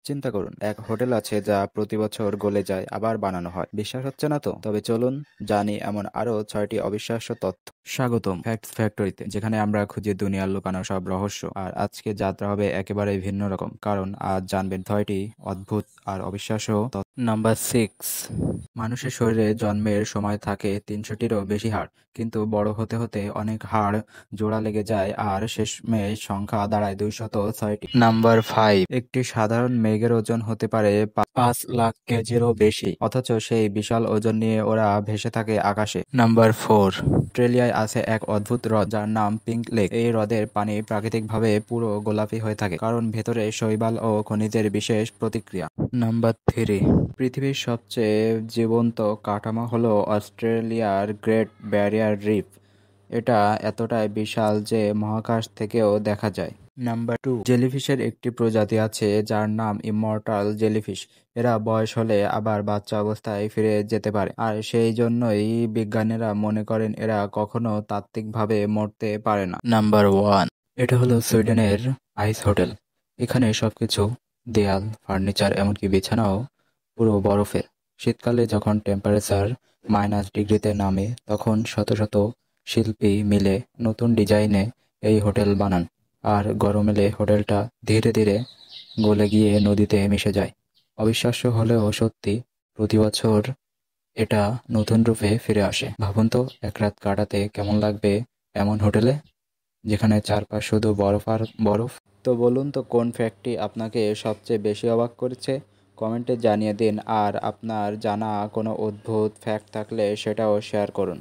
চিন্তা করুন, এক হোটেল আছে যা প্রতি বছর গলে যায় আবার বানানো হয়। বিশ্বাস হচ্ছে না তো? তবে চলুন জানি এমন আরো 6টি অবিশ্বাস্য তথ্য। স্বাগতম ফ্যাক্টস ফ্যাক্টরিতে, যেখানে আমরা খুঁজি দুনিয়ার লুকানো সব রহস্য। আর আজকে যাত্রা হবে একেবারে ভিন্ন রকম, কারণ আজ জানবেন 6টি অদ্ভুত আর অবিশ্বাস্য তথ্য। নাম্বার 6। মানুষের শরীরে জন্মের সময় থাকে 300টিরও বেশি হাড়, কিন্তু বড় হতে হতে অনেক হাড় জোড়া লেগে যায় আর শেষমেশ সংখ্যা দাঁড়ায় 206টি। নাম্বার 5। একটি সাধারণ মেঘের ওজন হতে পারে 5 লাখ কেজিরও বেশি, অথচ সেই বিশাল ওজন নিয়ে ওরা ভেসে থাকে আকাশে। নাম্বার 4। অস্ট্রেলিয়ায় আছে এক অদ্ভুত হ্রদ যার নাম পিঙ্ক লেক। এই হ্রদের পানি প্রাকৃতিকভাবে পুরো গোলাপি হয়ে থাকে, কারণ ভেতরে শৈবাল ও খনিজের বিশেষ প্রতিক্রিয়া। নাম্বার 3। পৃথিবীর সবচেয়ে জীবন্ত কাঠামো হলো অস্ট্রেলিয়ার গ্রেট ব্যারিয়ার রিফ। এটা এতটাই বিশাল যে মহাকাশ থেকেও দেখা যায়। নাম্বার 2। জেলিফিশের একটি প্রজাতি আছে যার নাম ইমমর্টাল জেলিফিশ। এরা বয়স হলে আবার বাচ্চা অবস্থায় ফিরে যেতে পারে, আর সেই জন্যই বিজ্ঞানীরা মনে করেন এরা কখনো তাত্ত্বিকভাবে মরতে পারে না। নাম্বার 1। এটা হলো সুইডেনের আইস হোটেল। এখানে সবকিছু, দেয়াল, ফার্নিচার, এমনকি বিছানাও পুরো বরফের। শীতকালে যখন টেম্পারেচার -ডিগ্রিতে নামে, তখন শত শত শিল্পী মিলে নতুন ডিজাইনে এই হোটেল বানান। আর গরম এলে হোটেলটা ধীরে ধীরে গলে গিয়ে নদীতে মিশে যায়। অবিশ্বাস্য হলেও সত্যি, প্রতি বছর এটা নতুন রূপে ফিরে আসে। ভাবুন তো, এক রাত কাটাতে কেমন লাগবে এমন হোটেলে, যেখানে চারপাশ শুধু বরফ আর বরফ। তো বলুন তো, কোন ফ্যাক্টটি আপনাকে সবচেয়ে বেশি অবাক করেছে? কমেন্টে জানিয়ে দিন। আর আপনার জানা কোনো অদ্ভুত ফ্যাক্ট থাকলে সেটাও শেয়ার করুন।